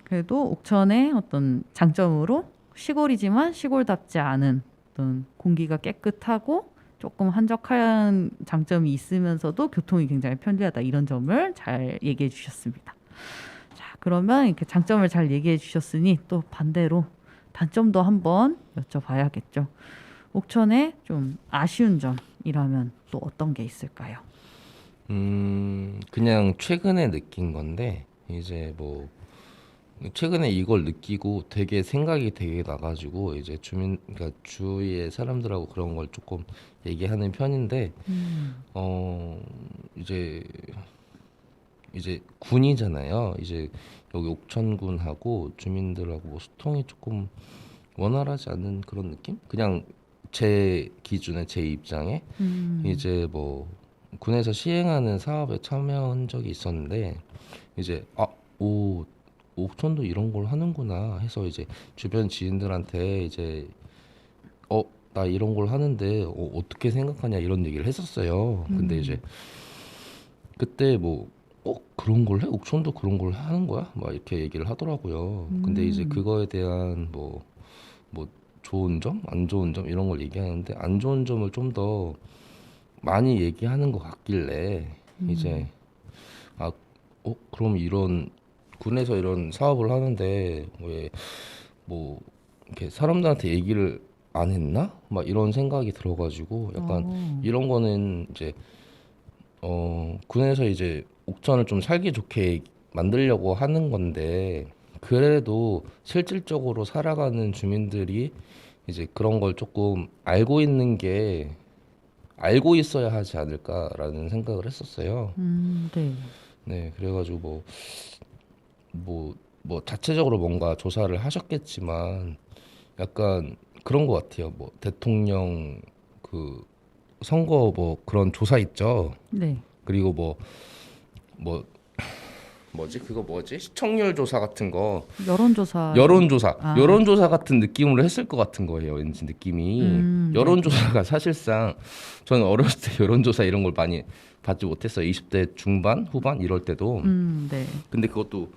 그래도 옥천의 어떤 장점으로 시골이지만 시골답지 않은 어떤 공기가 깨끗하고 조금 한적한 장점이 있으면서도 교통이 굉장히 편리하다 이런 점을 잘 얘기해 주셨습니다. 자, 그러면 이렇게 장점을 잘 얘기해 주셨으니 또 반대로 단점도 한번 여쭤봐야겠죠. 옥천의 좀 아쉬운 점이라면 또 어떤 게 있을까요? 그냥 최근에 느낀 건데 이제 뭐 최근에 이걸 느끼고 되게 생각이 되게 나가지고 이제 그러니까 주위의 사람들하고 그런 걸 조금 얘기하는 편인데 이제 군이잖아요. 이제 여기 옥천군하고 주민들하고 뭐 소통이 조금 원활하지 않는 그런 느낌? 그냥 제 기준에 제 입장에 이제 뭐 군에서 시행하는 사업에 참여한 적이 있었는데 이제 옥천도 이런 걸 하는구나 해서 이제 주변 지인들한테 이제 나 이런 걸 하는데 어떻게 생각하냐 이런 얘기를 했었어요. 근데 이제 그때 뭐 그런 걸 해? 옥천도 그런 걸 하는 거야? 막 이렇게 얘기를 하더라고요. 근데 이제 그거에 대한 뭐 좋은 점, 안 좋은 점 이런 걸 얘기하는데 안 좋은 점을 좀 더 많이 얘기하는 것 같길래 이제 그럼 이런 군에서 이런 사업을 하는데 왜 뭐 이렇게 사람들한테 얘기를 안 했나? 막 이런 생각이 들어가지고 약간 이런 거는 이제 군에서 이제 옥천을 좀 살기 좋게 만들려고 하는 건데 그래도 실질적으로 살아가는 주민들이 이제 그런 걸 조금 알고 있어야 하지 않을까라는 생각을 했었어요. 네. 네, 그래가지고 뭐 자체적으로 뭔가 조사를 하셨겠지만 약간 그런 것 같아요. 뭐 대통령 그 선거 뭐 그런 조사 있죠. 네. 그리고 시청률 조사 같은 거 여론조사. 여론조사 같은 느낌으로 했을 것 같은 거예요. 왠지 느낌이 여론조사가 사실상 저는 어렸을 때 여론조사 이런 걸 많이 받지 못했어요. 20대 중반 후반 이럴 때도. 네. 근데 그것도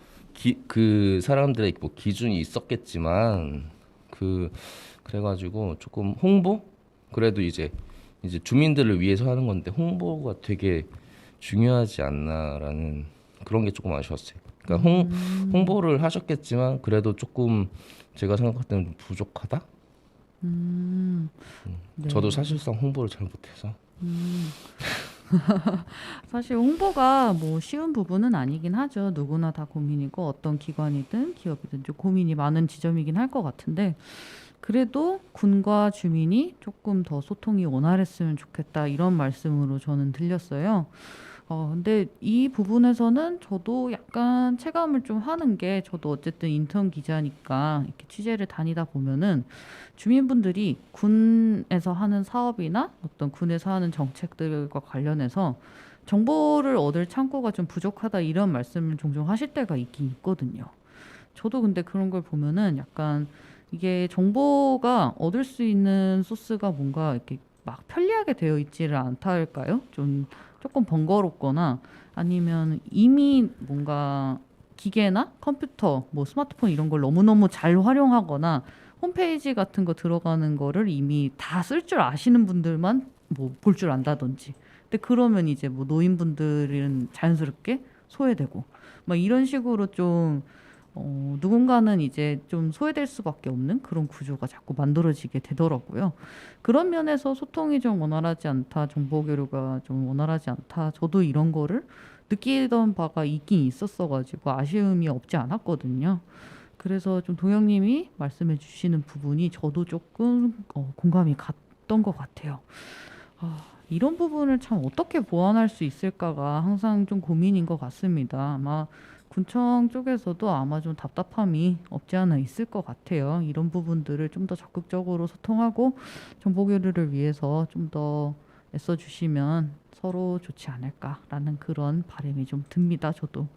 그 사람들의 뭐 기준이 있었겠지만 그래가지고 조금 홍보 그래도 이제 주민들을 위해서 하는 건데 홍보가 되게 중요하지 않나라는 그런 게 조금 아쉬웠어요. 그러니까 홍보를 하셨겠지만 그래도 조금 제가 생각할 때는 좀 부족하다. 네. 저도 사실상 홍보를 잘 못해서. 사실 홍보가 뭐 쉬운 부분은 아니긴 하죠. 누구나 다 고민이고 어떤 기관이든 기업이든 좀 고민이 많은 지점이긴 할 것 같은데 그래도 군과 주민이 조금 더 소통이 원활했으면 좋겠다 이런 말씀으로 저는 들렸어요. 근데 이 부분에서는 저도 약간 체감을 좀 하는 게 저도 어쨌든 인턴 기자니까 이렇게 취재를 다니다 보면은 주민분들이 군에서 하는 사업이나 어떤 군에서 하는 정책들과 관련해서 정보를 얻을 창구가 좀 부족하다 이런 말씀을 종종 하실 때가 있긴 있거든요. 저도 근데 그런 걸 보면은 약간 이게 정보가 얻을 수 있는 소스가 뭔가 이렇게 막 편리하게 되어 있지를 않다 할까요? 좀 조금 번거롭거나 아니면 이미 뭔가 기계나 컴퓨터, 뭐 스마트폰 이런 걸 너무너무 잘 활용하거나 홈페이지 같은 거 들어가는 거를 이미 다 쓸 줄 아시는 분들만 뭐 볼 줄 안다든지. 근데 그러면 이제 뭐 노인분들은 자연스럽게 소외되고 막 이런 식으로 좀 누군가는 이제 좀 소외될 수밖에 없는 그런 구조가 자꾸 만들어지게 되더라고요. 그런 면에서 소통이 좀 원활하지 않다, 정보 교류가 좀 원활하지 않다. 저도 이런 거를 느끼던 바가 있긴 있었어가지고 아쉬움이 없지 않았거든요. 그래서 좀 동영님이 말씀해 주시는 부분이 저도 조금 공감이 갔던 것 같아요. 이런 부분을 참 어떻게 보완할 수 있을까가 항상 좀 고민인 것 같습니다. 아마 군청 쪽에서도 아마 좀 답답함이 없지 않아 있을 것 같아요. 이런 부분들을 좀 더 적극적으로 소통하고 정보 교류를 위해서 좀 더 애써주시면 서로 좋지 않을까라는 그런 바람이 좀 듭니다. 저도.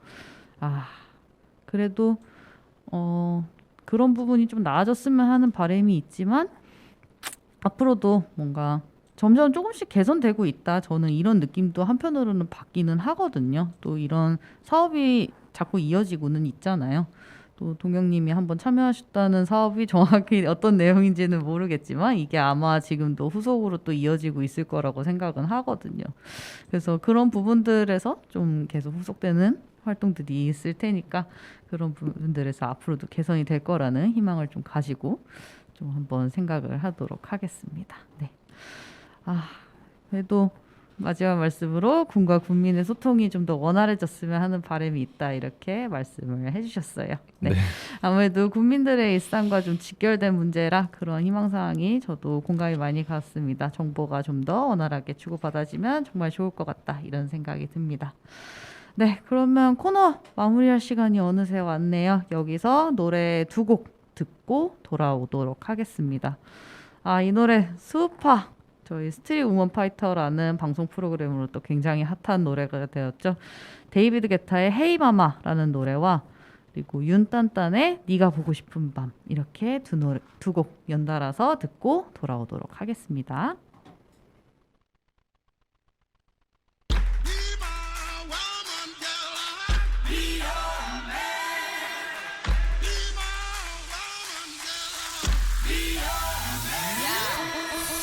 그래도 그런 부분이 좀 나아졌으면 하는 바람이 있지만 앞으로도 뭔가 점점 조금씩 개선되고 있다. 저는 이런 느낌도 한편으로는 받기는 하거든요. 또 이런 사업이 자꾸 이어지고는 있잖아요. 또 동영님이 한번 참여하셨다는 사업이 정확히 어떤 내용인지는 모르겠지만 이게 아마 지금도 후속으로 또 이어지고 있을 거라고 생각은 하거든요. 그래서 그런 부분들에서 좀 계속 후속되는 활동들이 있을 테니까 그런 부분들에서 앞으로도 개선이 될 거라는 희망을 좀 가지고 좀 한번 생각을 하도록 하겠습니다. 네. 그래도 마지막 말씀으로 군과 군민의 소통이 좀 더 원활해졌으면 하는 바람이 있다 이렇게 말씀을 해주셨어요. 네. 아무래도 국민들의 일상과 좀 직결된 문제라 그런 희망사항이 저도 공감이 많이 갔습니다. 정보가 좀 더 원활하게 주고받아지면 정말 좋을 것 같다 이런 생각이 듭니다. 네, 그러면 코너 마무리할 시간이 어느새 왔네요. 여기서 노래 2곡 듣고 돌아오도록 하겠습니다. 이 노래 수우파 저희 스트릿 우먼 파이터라는 방송 프로그램으로 또 굉장히 핫한 노래가 되었죠. 데이비드 게타의 헤이 마마라는 노래와 그리고 윤딴딴의 네가 보고 싶은 밤 이렇게 두 곡 연달아서 듣고 돌아오도록 하겠습니다.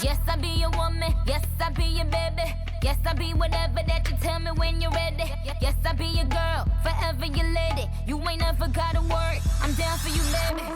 Yes, I be your woman. Yes, I be your baby. Yes, I be whatever that you tell me when you're ready. Yes, I be your girl, forever your lady. You ain't never gotta worry. I'm down for you, baby.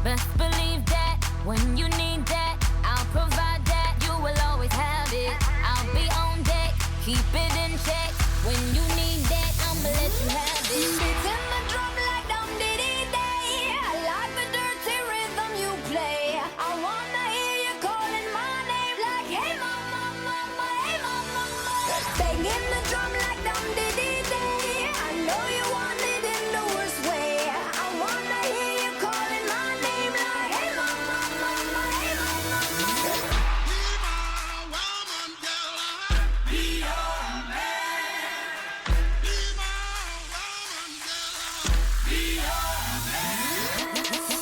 Best believe that when you need that, I'll provide that. You will always have it. I'll be on deck, keep it in check. When you need that, I'ma let you have it. Beats in the drum like dum diddy day. I like the dirty rhythm you play. I wanna hear you calling my name like hey mama, mama, hey mama, mama. Banging the drum like dum diddy day. I know you want it in the worst way. I wanna hear you calling my name like hey mama, mama, hey mama, mama.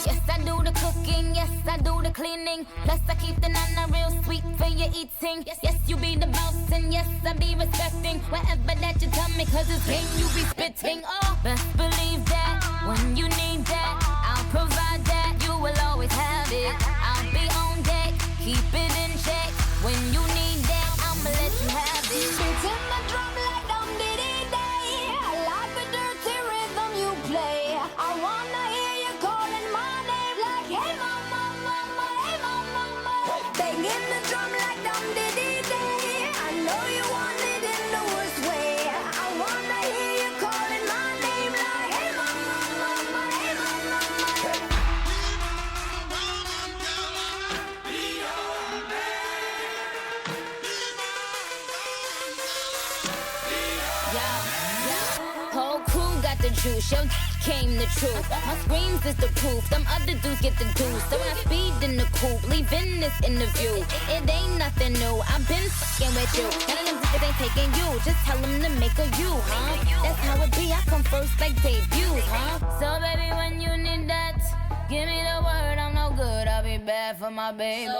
Yes, I do the cooking, yes, I do the cleaning. Plus, I keep the nana real sweet for your eating. Yes, you be the boss, and yes, I be respecting whatever that you tell me, cause it's game you be spitting. Oh, best believe that when you need that, I'll provide that. You will always have it. I'll be on deck, keep it in check. When you need that, I'ma let you have it. Beats in the drum like dum diddy day. I like the dirty rhythm you play. I wanna hear you calling my name like hey mama, mama, hey mama, mama. Banging the drum like dum diddy day. I know you want it in the worst way. I wanna hear you calling my name like hey mama, mama, hey mama, mama. Whole crew got the juice, yo came the truth. My screams is the proof, them other dudes get the deuce. So when I speed in the coupe, leaving this interview, it ain't nothing new. I've been fucking with you. None of them niggas ain't taking you, just tell them to make a you, huh? That's how it be, I come first like debuts, huh? So baby, when you need that, give me the word, I'm no good, I'll be bad for my baby.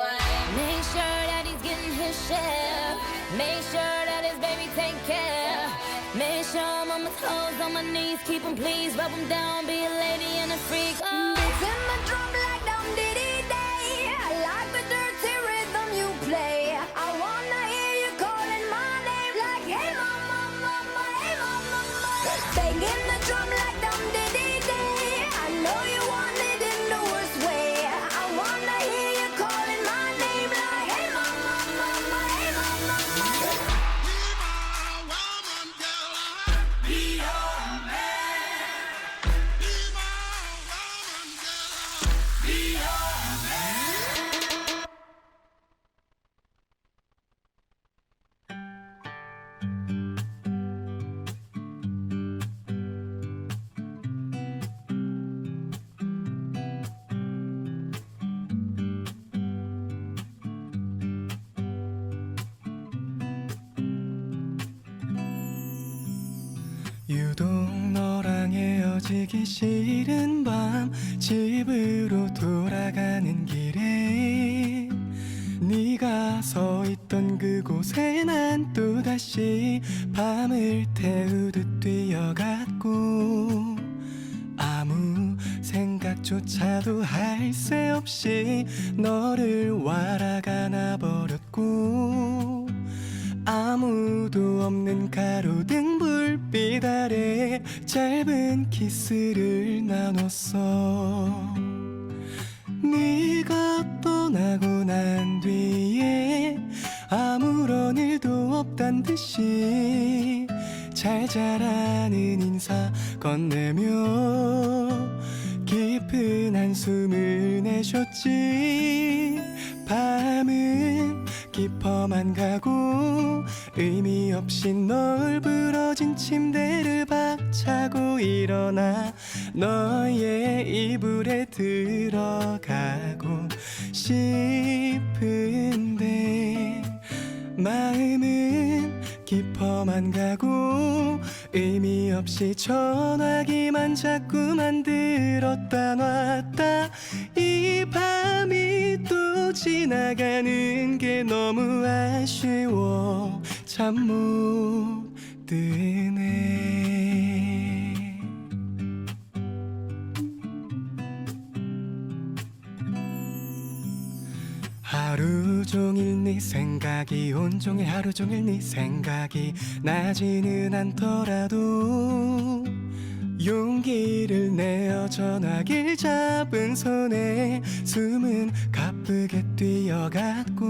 Make sure that he's getting his share. Make sure that his baby take care. Make sure I'm on my toes, on my knees, keep him please, rub him down, be a lady and a freak. Oh. Beats in the drum like dum diddy day. I like the dirty rhythm you play. I wanna hear you calling my name like hey mama, mama, hey mama, mama. Banging the drum like dum diddy day. I 유독 너랑 헤어지기 싫은 밤 집으로 돌아가는 길에 네가 서 있던 그곳에 난 또다시 밤을 태우듯 뛰어갔고 아무 생각조차도 할 새 없이 너를 wal아가 놔버렸고 아무도 없는 가로등 불빛 아래 짧은 키스를 나눴어. 네가 떠나고 난 뒤에 아무런 일도 없단 듯이 잘 자라는 인사 건네며 깊은 한숨을 내쉬었지. 밤은 깊어만 가고 의미 없이 널브러진 침대를 박차고 일어나 너의 이불에 들어가고 싶은데 마음은 깊어만 가고 의미 없이 전화기만 자꾸만 들었다 놨다. 이 밤이 또 지나가는 게 너무 아쉬워 잠 못 드네. 하루 종일 네 생각이 온종일 하루 종일 네 생각이 나지는 않더라도 용기를 내어 전화기를 잡은 손에 숨은 가쁘게 뛰어갔고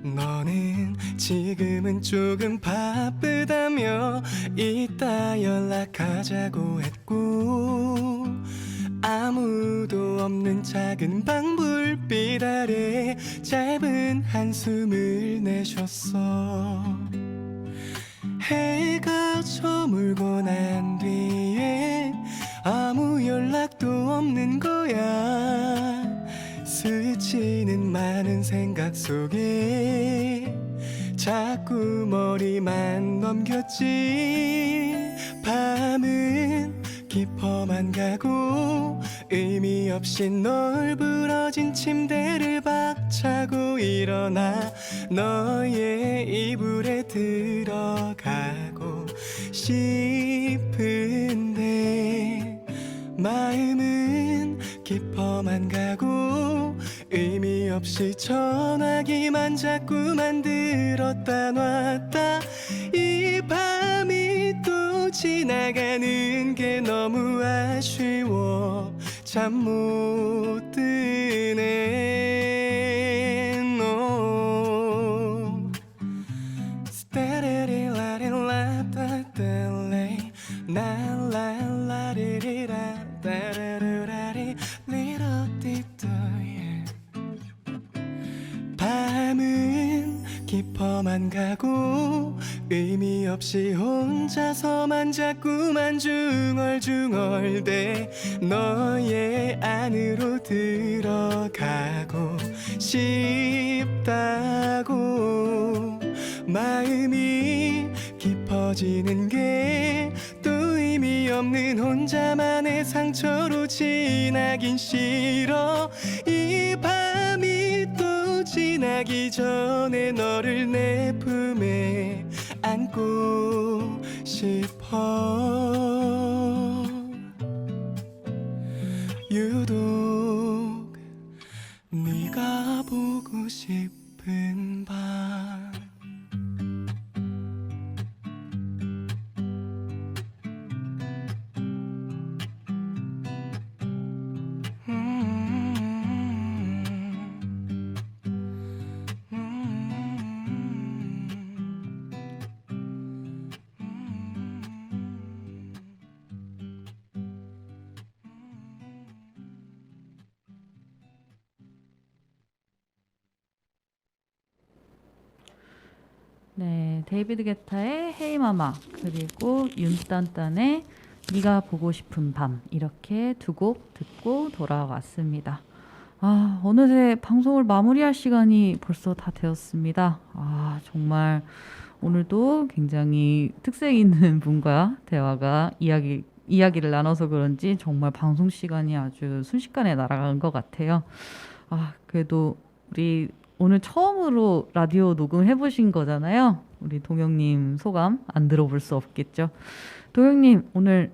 너는 지금은 조금 바쁘다며 이따 연락하자고 했고 아무도 없는 작은 방 불빛 아래 짧은 한숨을 내쉬었어. 해가 저물고 난 뒤에 아무 연락도 없는 거야. 스치는 많은 생각 속에 자꾸 머리만 넘겼지. 밤은 깊어만 가고 의미 없이 널브러진 침대를 박차고 일어나 너의 이불에 들어가고 싶은데 마음은 깊어만 가고 의미 없이 전화기만 자꾸만 들었다 놨다. 이 밤이 또 지나가는 게 너무 아쉬워 잠 못 드네. No. 스타라리라리라따따레 나라라리리라 따라라라리 리라띠따. 밤은 깊어만 가고 의미 없이 혼자서만 자꾸만 중얼중얼대 너의 안으로 들어가고 싶다고. 마음이 깊어지는 게 또 의미 없는 혼자만의 상처로 지나긴 싫어. 이 밤이 또 지나기 전에 너를 내 품에 안고 싶어. 유독 네가 보고 싶은 밤. 네, 데이비드 게타의 헤이 마마 그리고 윤딴딴의 네가 보고 싶은 밤 이렇게 두 곡 듣고 돌아왔습니다. 어느새 방송을 마무리할 시간이 벌써 다 되었습니다. 정말 오늘도 굉장히 특색 있는 분과 대화가 이야기를 나눠서 그런지 정말 방송 시간이 아주 순식간에 날아간 것 같아요. 그래도 우리 오늘 처음으로 라디오 녹음해 보신 거잖아요. 우리 동영님 소감 안 들어볼 수 없겠죠. 동영님 오늘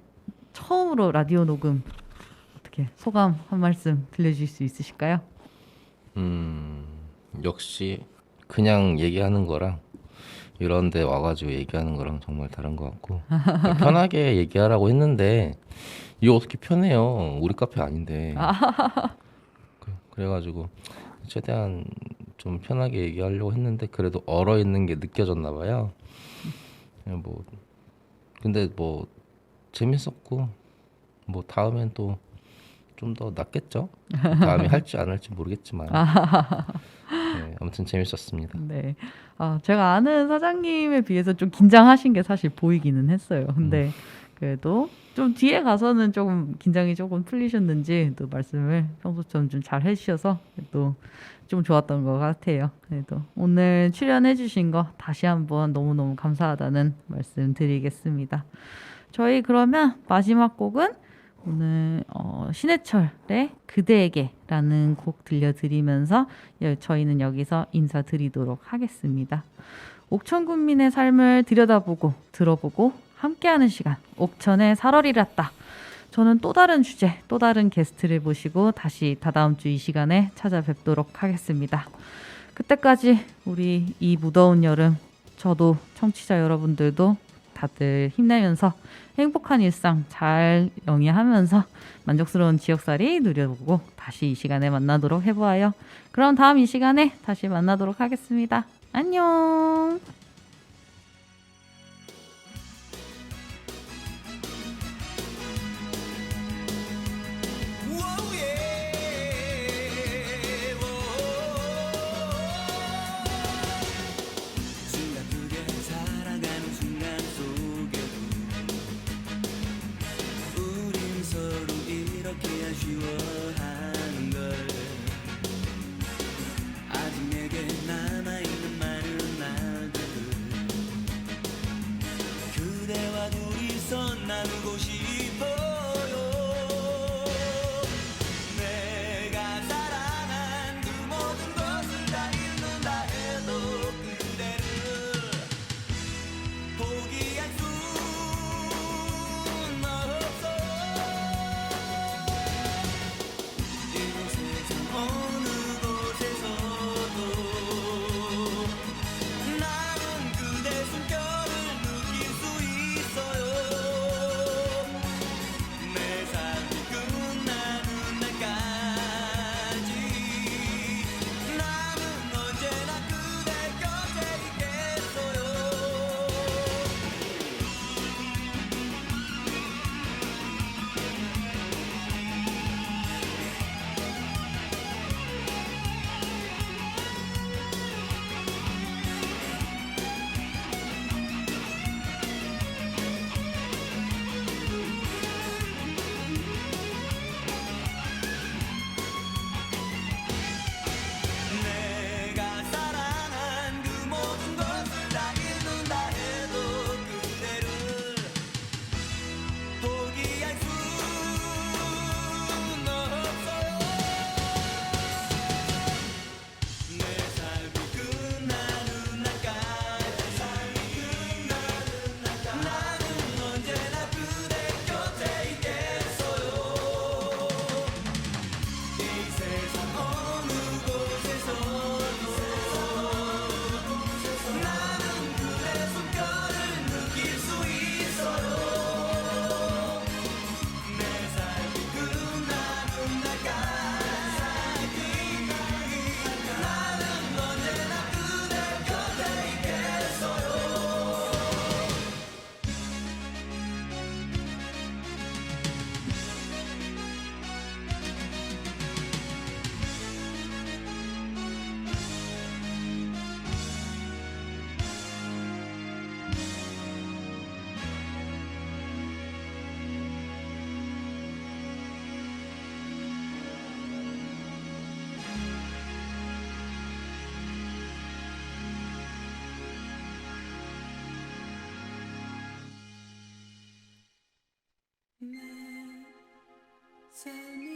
처음으로 라디오 녹음 어떻게 소감 한 말씀 들려주실 수 있으실까요? 역시 그냥 얘기하는 거랑 이런 데 와가지고 얘기하는 거랑 정말 다른 것 같고 편하게 얘기하라고 했는데 이거 어떻게 편해요. 우리 카페 아닌데. 그래가지고 최대한 좀 편하게 얘기하려고 했는데 그래도 얼어있는 게 느껴졌나 봐요. 뭐 근데 뭐 재밌었고 뭐 다음엔 또 좀 더 낫겠죠. 다음에 할지 안 할지 모르겠지만 네, 아무튼 재밌었습니다. 네. 제가 아는 사장님에 비해서 좀 긴장하신 게 사실 보이기는 했어요. 근데 그래도 좀 뒤에 가서는 조금 긴장이 조금 풀리셨는지 또 말씀을 평소처럼 좀 잘 해주셔서 또 좀 좋았던 것 같아요. 그래도 오늘 출연해주신 거 다시 한번 너무너무 감사하다는 말씀 드리겠습니다. 저희 그러면 마지막 곡은 오늘 신해철의 그대에게라는 곡 들려드리면서 저희는 여기서 인사드리도록 하겠습니다. 옥천군민의 삶을 들여다보고 들어보고 함께하는 시간 옥천의 8월이랐다. 저는 또 다른 주제 또 다른 게스트를 모시고 다시 다다음 주 이 시간에 찾아뵙도록 하겠습니다. 그때까지 우리 이 무더운 여름 저도 청취자 여러분들도 다들 힘내면서 행복한 일상 잘 영위하면서 만족스러운 지역살이 누려보고 다시 이 시간에 만나도록 해보아요. 그럼 다음 이 시간에 다시 만나도록 하겠습니다. 안녕. 심각하게 살아가는 순간 속에도 우린 서로 이렇게 아쉬워하는 걸 아직 내게 남아있는 많은 날들도 살며